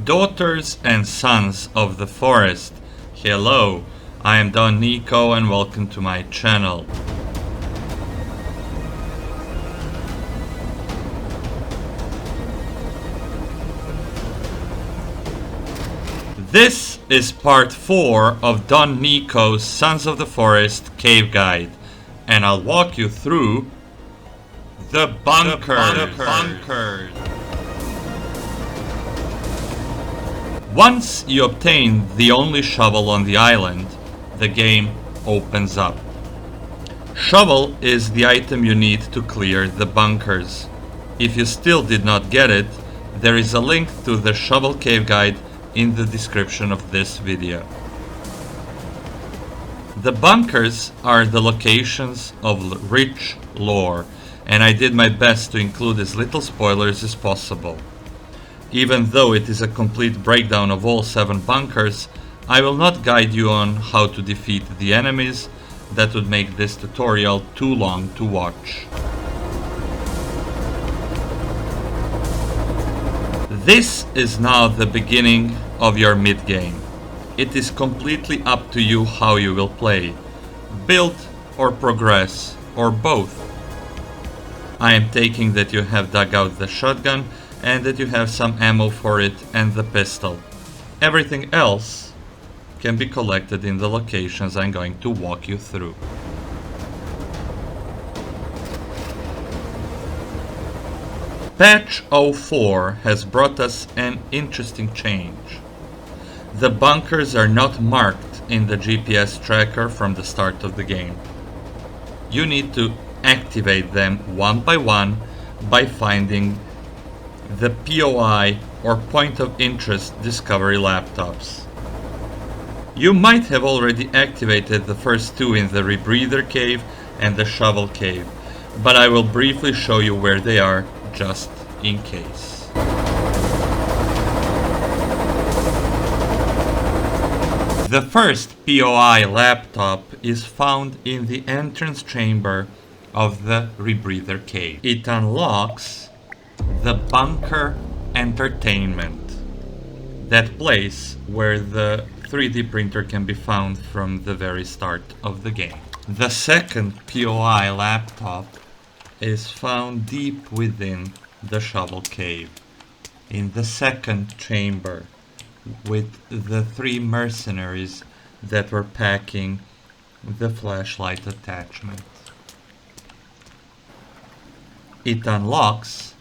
Daughters and sons of the forest, hello, I am Don Nico and welcome to my channel. This is part 4 of Don Nico's Sons of the Forest cave guide, and I'll walk you through the bunkers. Once you obtain the only shovel on the island, the game opens up. Shovel is the item you need to clear the bunkers. If you still did not get it, there is a link to the shovel cave guide in the description of this video. The bunkers are the locations of rich lore, and I did my best to include as little spoilers as possible. Even though it is a complete breakdown of all 7 bunkers, I will not guide you on how to defeat the enemies. That would make this tutorial too long to watch. This is now the beginning of your mid-game. It is completely up to you how you will play. Build or progress, or both. I am taking that you have dug out the shotgun and that you have some ammo for it and the pistol. Everything else can be collected in the locations I'm going to walk you through. Patch 04 has brought us an interesting change. The bunkers are not marked in the GPS tracker from the start of the game. You need to activate them one by one by finding the POI or Point of Interest Discovery laptops. You might have already activated the first 2 in the Rebreather cave and the shovel cave, but I will briefly show you where they are just in case. The first POI laptop is found in the entrance chamber of the Rebreather cave. It unlocks the bunker entertainment, that place where the 3D printer can be found from the very start of the game. The second POI laptop is found deep within the shovel cave, in the second chamber, with the 3 mercenaries that were packing the flashlight attachment. It unlocks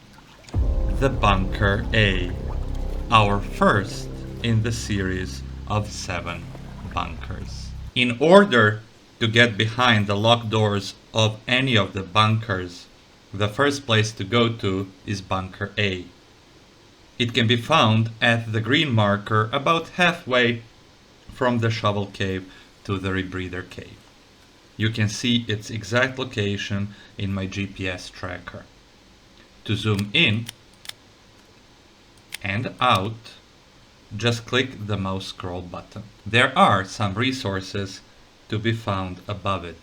the Bunker A, our first in the series of 7 bunkers. In order to get behind the locked doors of any of the bunkers, the first place to go to is Bunker A. It can be found at the green marker about halfway from the shovel cave to the Rebreather cave. You can see its exact location in my GPS tracker. To zoom in and out, just click the mouse scroll button. There are some resources to be found above it.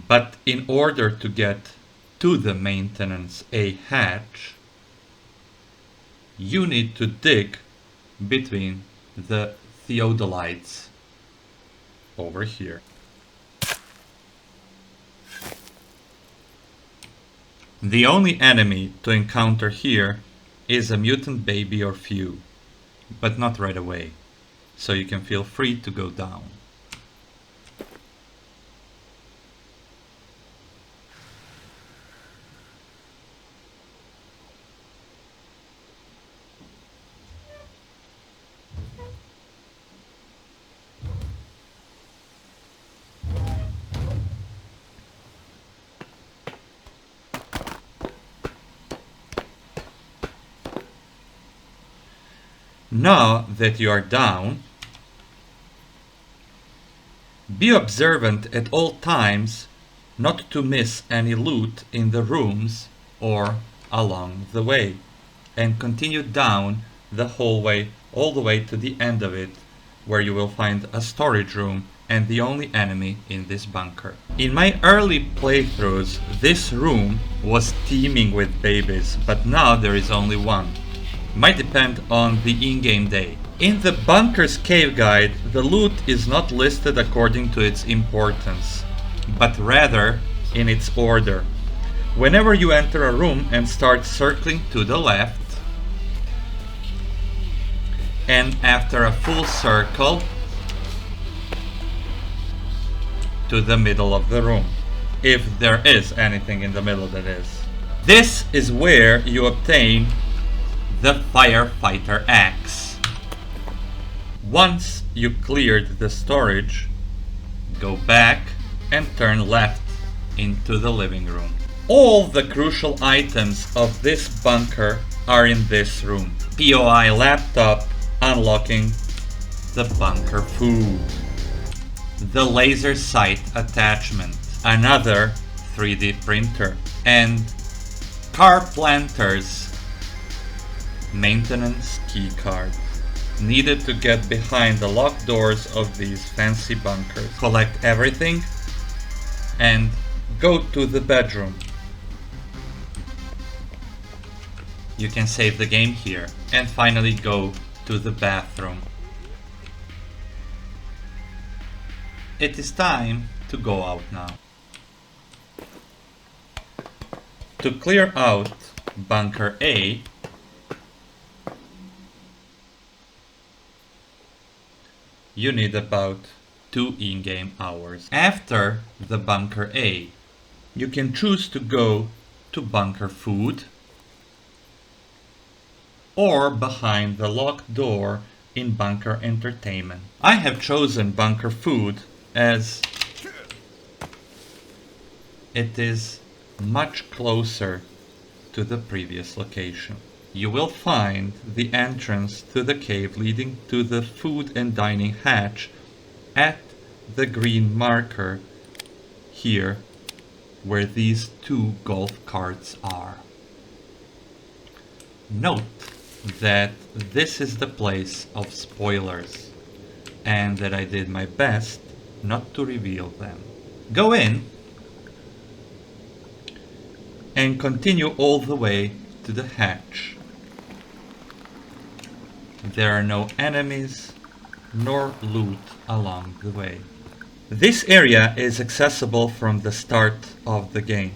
But in order to get to the Maintenance A hatch, you need to dig between the theodolites over here. The only enemy to encounter here is a mutant baby or few, but not right away, so you can feel free to go down. Now that you are down, be observant at all times not to miss any loot in the rooms or along the way, and continue down the hallway all the way to the end of it, where you will find a storage room and the only enemy in this bunker. In my early playthroughs, this room was teeming with babies, but now there is only one. Might depend on the in-game day. In the Bunker's Cave Guide, the loot is not listed according to its importance, but rather in its order. Whenever you enter a room and start circling to the left, and after a full circle, to the middle of the room, if there is anything in the middle, that is. This is where you obtain the Firefighter Axe. Once you cleared the storage, go back and turn left into the living room. All the crucial items of this bunker are in this room. POI laptop unlocking the bunker food. The laser sight attachment, another 3D printer, and car planter's maintenance keycard, needed to get behind the locked doors of these fancy bunkers. Collect everything and go to the bedroom. You can save the game here and finally go to the bathroom. It is time to go out now. To clear out Bunker A, you need about 2 in-game hours. After the Bunker A, you can choose to go to Bunker Food or behind the locked door in Bunker Entertainment. I have chosen Bunker Food as it is much closer to the previous location. You will find the entrance to the cave leading to the food and dining hatch at the green marker here where these 2 golf carts are. Note that this is the place of spoilers and that I did my best not to reveal them. Go in and continue all the way to the hatch. There are no enemies nor loot along the way. This area is accessible from the start of the game.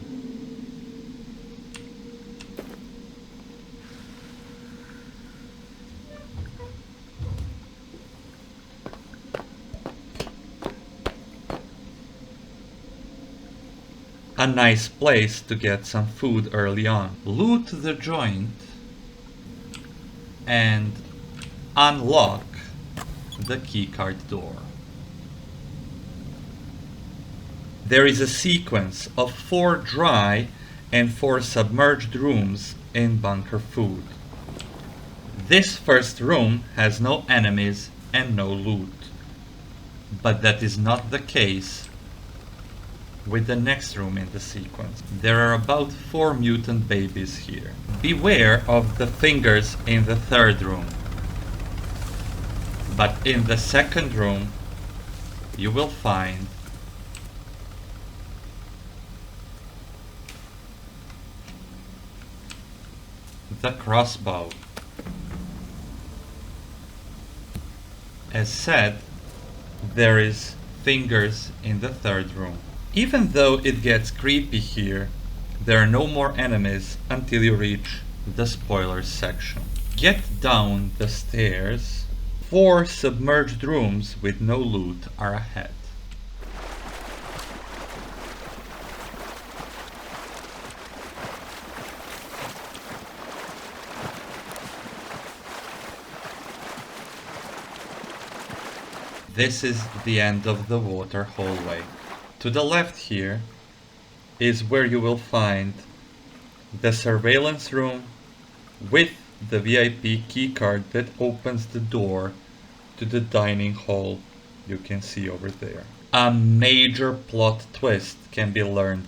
A nice place to get some food early on. Loot the joint and unlock the keycard door. There is a sequence of 4 dry and 4 submerged rooms in Bunker Food. This first room has no enemies and no loot, but that is not the case with the next room in the sequence. There are about 4 mutant babies here. Beware of the fingers in the third room. But in the second room, you will find the crossbow. As said, there is fingers in the third room. Even though it gets creepy here, there are no more enemies until you reach the spoilers section. Get down the stairs. 4 submerged rooms with no loot are ahead. This is the end of the water hallway. To the left here is where you will find the surveillance room with the VIP keycard that opens the door to the dining hall you can see over there. A major plot twist can be learned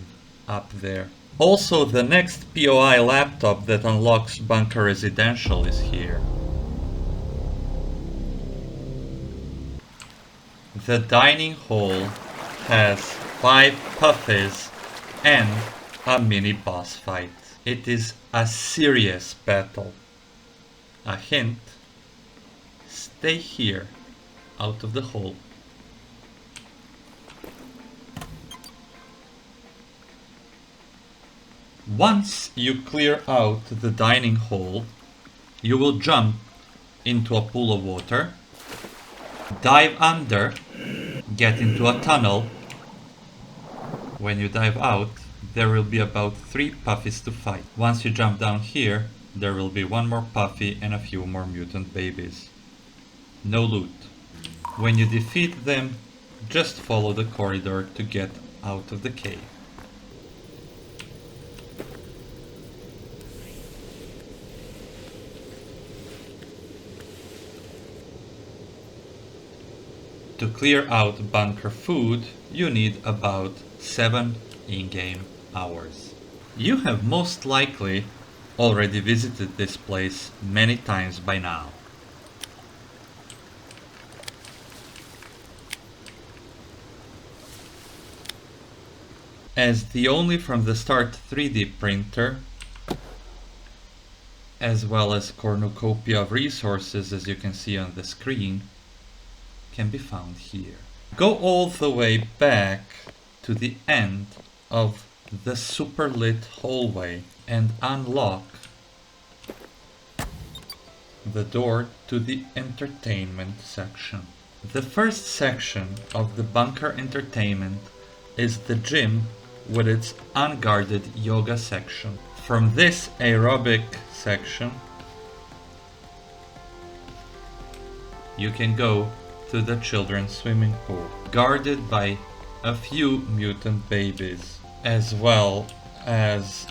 up there. Also, the next POI laptop that unlocks Bunker Residential is here. The dining hall has 5 puffies and a mini boss fight. It is a serious battle. A hint, stay here, out of the hole. Once you clear out the dining hall, you will jump into a pool of water, dive under, get into a tunnel. When you dive out, there will be about 3 puffies to fight. Once you jump down here, there will be 1 more puffy and a few more mutant babies. No loot. When you defeat them, just follow the corridor to get out of the cave. To clear out bunker food, you need about 7 in-game hours. You have most likely already visited this place many times by now. As the only from the start 3D printer, as well as cornucopia of resources as you can see on the screen, can be found here. Go all the way back to the end of the super lit hallway and unlock the door to the entertainment section. The first section of the bunker entertainment is the gym with its unguarded yoga section. From this aerobic section, you can go to the children's swimming pool, guarded by a few mutant babies, as well as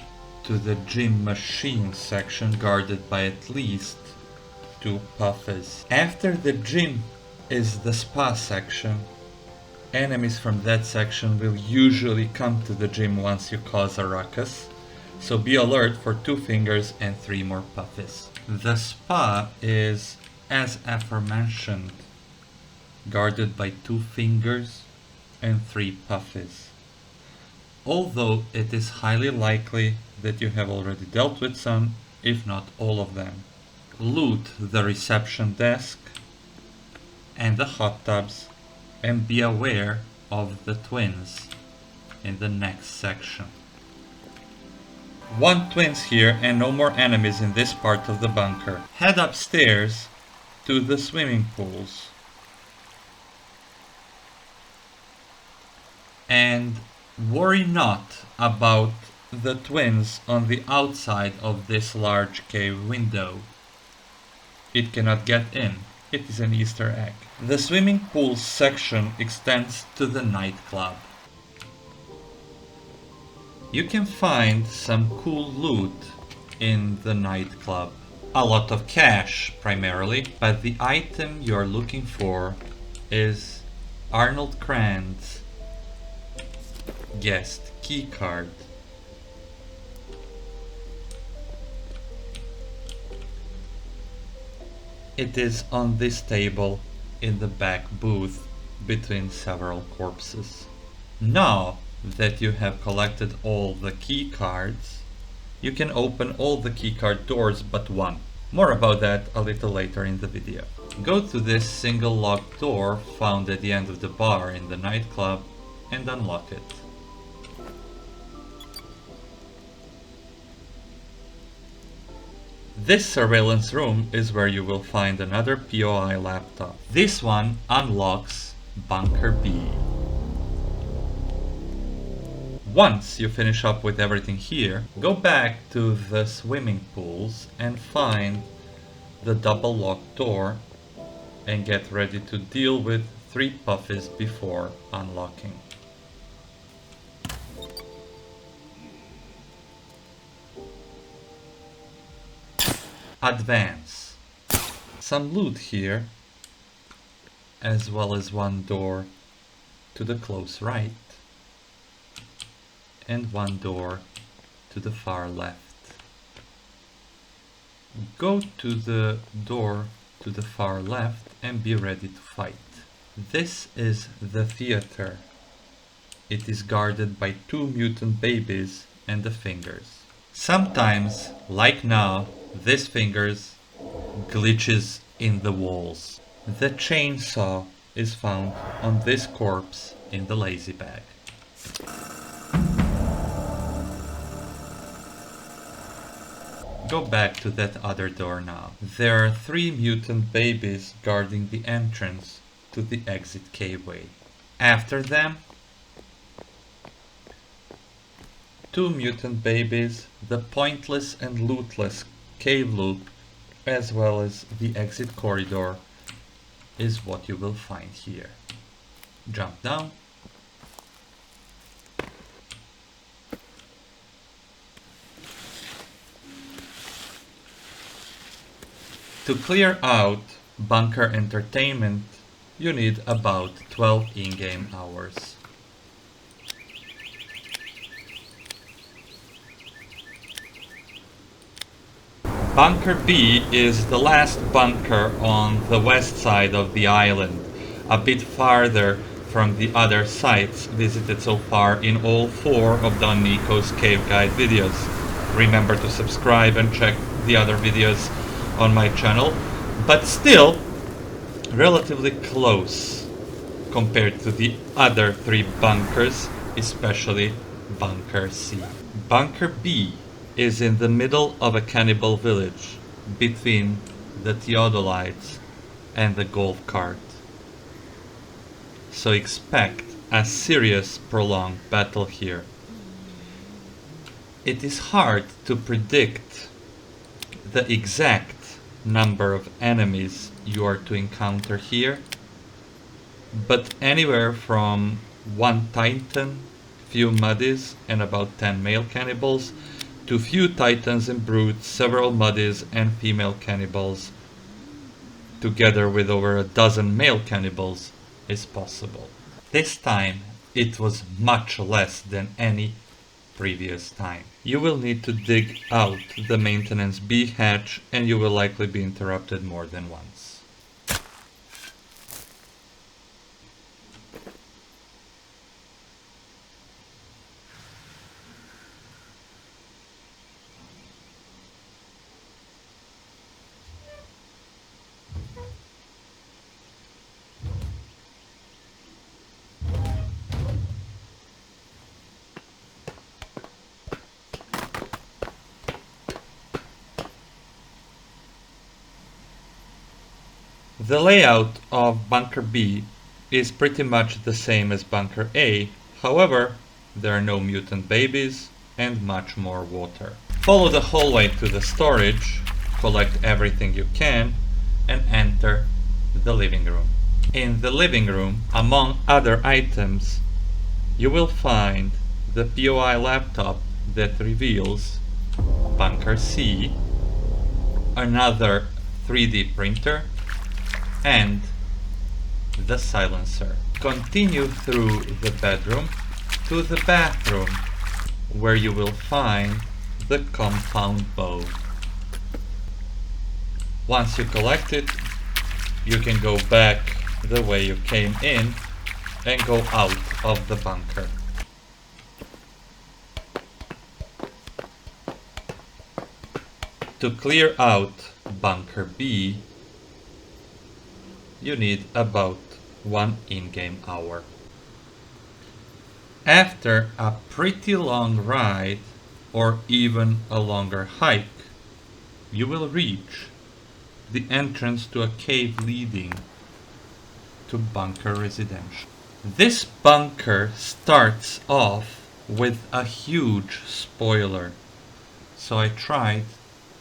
to the gym machine section, guarded by at least 2 puffies. After the gym is the spa section. Enemies from that section will usually come to the gym once you cause a ruckus, so be alert for 2 fingers and 3 more puffies. The spa is, as aforementioned, guarded by 2 fingers and 3 puffies. Although it is highly likely that you have already dealt with some, if not all of them. Loot the reception desk and the hot tubs, and be aware of the twins in the next section. 1 twins here and no more enemies in this part of the bunker. Head upstairs to the swimming pools. And worry not about the twins on the outside of this large cave window. It cannot get in. It is an Easter egg. The swimming pool section extends to the nightclub. You can find some cool loot in the nightclub. A lot of cash primarily, but the item you're looking for is Arnold Crand's guest keycard. It is on this table in the back booth between several corpses. Now that you have collected all the key cards, you can open all the keycard doors but 1. More about that a little later in the video. Go to this single locked door found at the end of the bar in the nightclub and unlock it. This surveillance room is where you will find another POI laptop. This one unlocks Bunker B. Once you finish up with everything here, go back to the swimming pools and find the double locked door and get ready to deal with 3 puffies before unlocking. Advance. Some loot here, as well as 1 door to the close right and 1 door to the far left. Go to the door to the far left and be ready to fight. This is the theater. It is guarded by 2 mutant babies and the fingers. Sometimes, like now, these fingers glitches in the walls. The chainsaw is found on this corpse in the lazy bag. Go back to that other door now. There are 3 mutant babies guarding the entrance to the exit caveway. After them, 2 mutant babies, the pointless and lootless cave loop, as well as the exit corridor is what you will find here. Jump down. To clear out Bunker Entertainment, you need about 12 in-game hours. Bunker B is the last bunker on the west side of the island, a bit farther from the other sites visited so far in all 4 of Don Nico's Cave Guide videos. Remember to subscribe and check the other videos on my channel, but still relatively close compared to the other 3 bunkers, especially Bunker C. Bunker B is in the middle of a cannibal village between the theodolites and the golf cart. So expect a serious prolonged battle here. It is hard to predict the exact number of enemies you are to encounter here, but anywhere from 1 titan, few muddies and about 10 male cannibals, to few titans and brutes, several muddies and female cannibals, together with over a dozen male cannibals, is possible. This time it was much less than any previous time. You will need to dig out the maintenance B hatch and you will likely be interrupted more than once. The layout of Bunker B is pretty much the same as Bunker A, however, there are no mutant babies and much more water. Follow the hallway to the storage, collect everything you can, and enter the living room. In the living room, among other items, you will find the POI laptop that reveals Bunker C, another 3D printer, and the silencer. Continue through the bedroom to the bathroom, where you will find the compound bow. Once you collect it, you can go back the way you came in and go out of the bunker. To clear out Bunker B, you need about 1 in-game hour. After a pretty long ride, or even a longer hike, you will reach the entrance to a cave leading to Bunker Residential. This bunker starts off with a huge spoiler, so I tried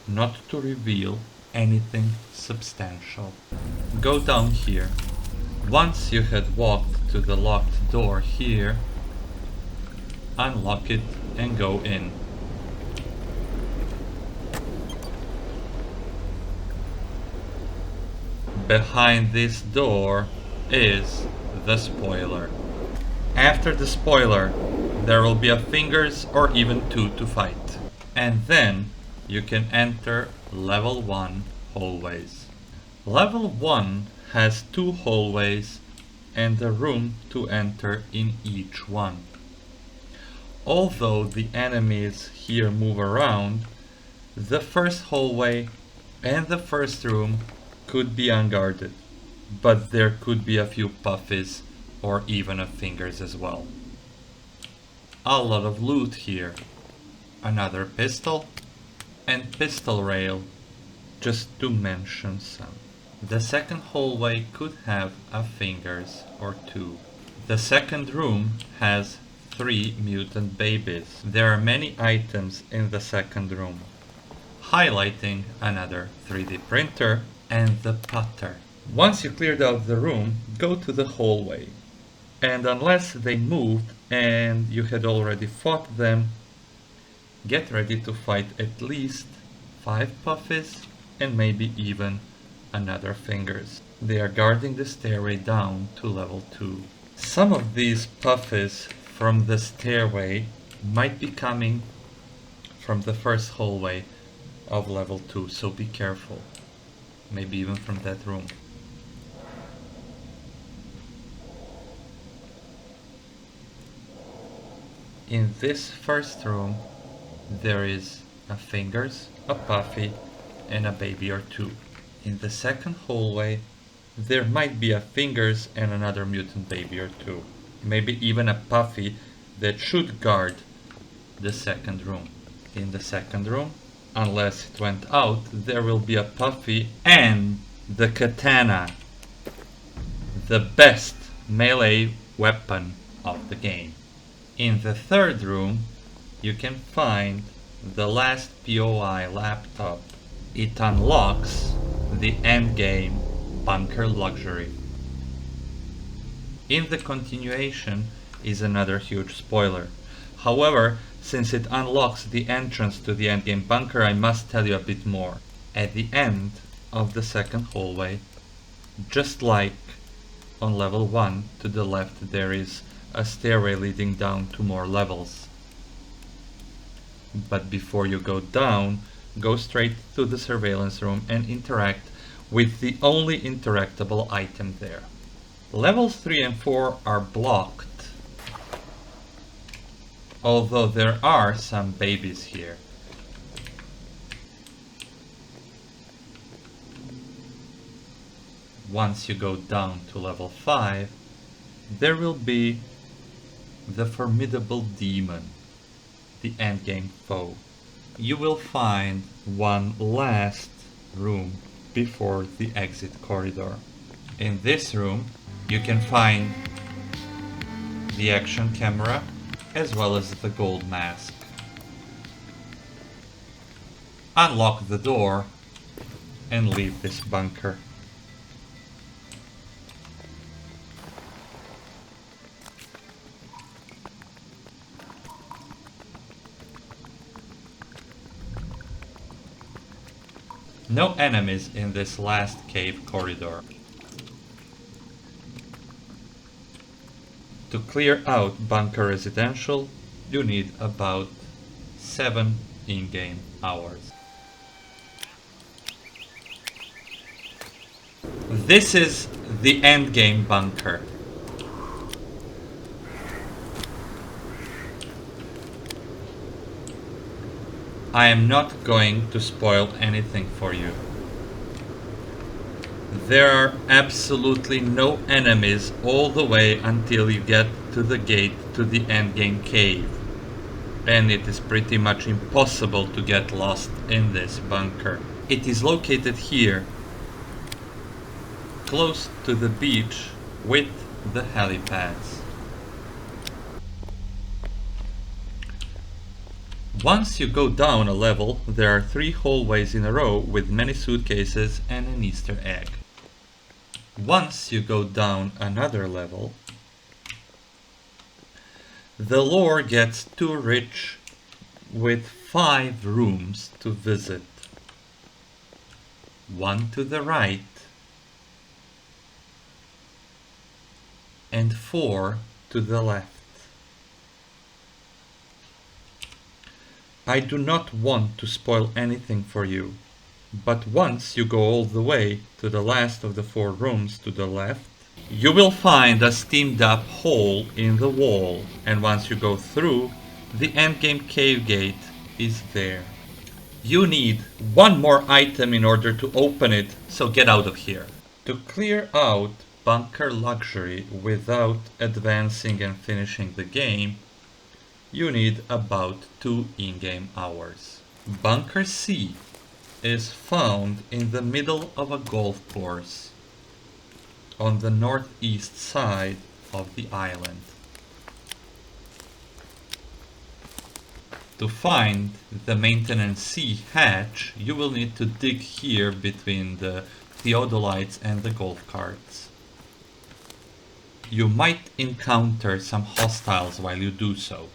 not to reveal anything substantial. Go down here. Once you had walked to the locked door here, unlock it and go in. Behind this door is the spoiler. After the spoiler, there will be a fingers or even 2 to fight. And then you can enter level 1 hallways. Level 1 has 2 hallways and a room to enter in each one. Although the enemies here move around, the first hallway And the first room could be unguarded, but there could be a few puffies or even a fingers as well. A lot of loot here. Another pistol and pistol rail, just to mention some. The second hallway could have a fingers or two. The second room has 3 mutant babies. There are many items in the second room, highlighting another 3D printer and the putter. Once you cleared out the room, go to the hallway. And unless they moved and you had already fought them, get ready to fight at least 5 puffies and maybe even another fingers. They are guarding the stairway down to level 2. Some of these puffies from the stairway might be coming from the first hallway of level 2, so be careful. Maybe even from that room. In this first room there is a fingers, a puffy, and a baby or 2. In the second hallway there might be a fingers and another mutant baby or 2. Maybe even a puffy that should guard the second room. In the second room, unless it went out, there will be a puffy and the katana, the best melee weapon of the game. In the third room, you can find the last POI laptop. It unlocks the endgame bunker luxury. In the continuation is another huge spoiler. However, since it unlocks the entrance to the endgame bunker, I must tell you a bit more. At the end of the second hallway, just like on level 1, to the left there is a stairway leading down to more levels. But before you go down, go straight to the surveillance room and interact with the only interactable item there. Levels 3 and 4 are blocked, although there are some babies here. Once you go down to level 5, there will be the formidable demon, the endgame foe. You will find one last room before the exit corridor. In this room, you can find the action camera as well as the gold mask. Unlock the door and leave this bunker. No enemies in this last cave corridor. To clear out Bunker Residential, you need about 7 in-game hours. This is the endgame bunker. I am not going to spoil anything for you. There are absolutely no enemies all the way until you get to the gate to the endgame cave. And it is pretty much impossible to get lost in this bunker. It is located here, close to the beach with the helipads. Once you go down a level, there are 3 hallways in a row with many suitcases and an Easter egg. Once you go down another level, the lore gets too rich with 5 rooms to visit. 1 to the right and 4 to the left. I do not want to spoil anything for you, but once you go all the way to the last of the 4 rooms to the left, you will find a steamed up hole in the wall, and once you go through, the endgame cave gate is there. You need one more item in order to open it, so get out of here. To clear out Bunker Luxury without advancing and finishing the game, you need about 2 in-game hours. Bunker C is found in the middle of a golf course on the northeast side of the island. To find the Maintenance C hatch, you will need to dig here between the theodolites and the golf carts. You might encounter some hostiles while you do so.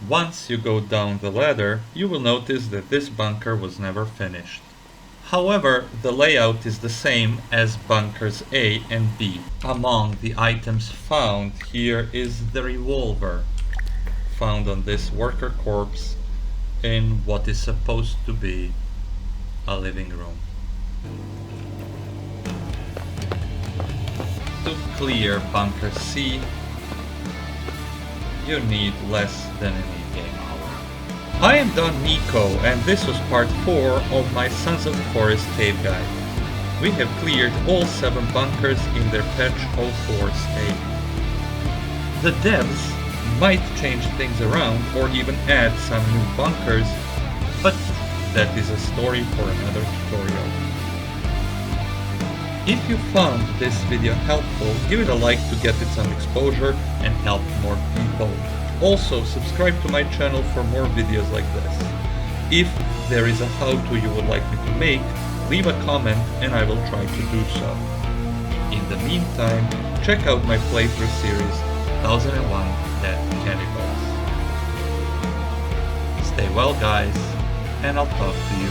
Once you go down the ladder, you will notice that this bunker was never finished. However, the layout is the same as bunkers A and B. Among the items found here is the revolver, found on this worker corpse in what is supposed to be a living room. To clear bunker C, you need less than an in-game hour. I am Don Nico, and this was part 4 of my Sons of the Forest cave guide. We have cleared all 7 bunkers in their patch 04 state. The devs might change things around or even add some new bunkers, but that is a story for another tutorial. If you found this video helpful, give it a like to get it some exposure and help more people. Also, subscribe to my channel for more videos like this. If there is a how-to you would like me to make, leave a comment and I will try to do so. In the meantime, check out my playthrough series 1001 Dead Cannibals. Stay well guys, and I'll talk to you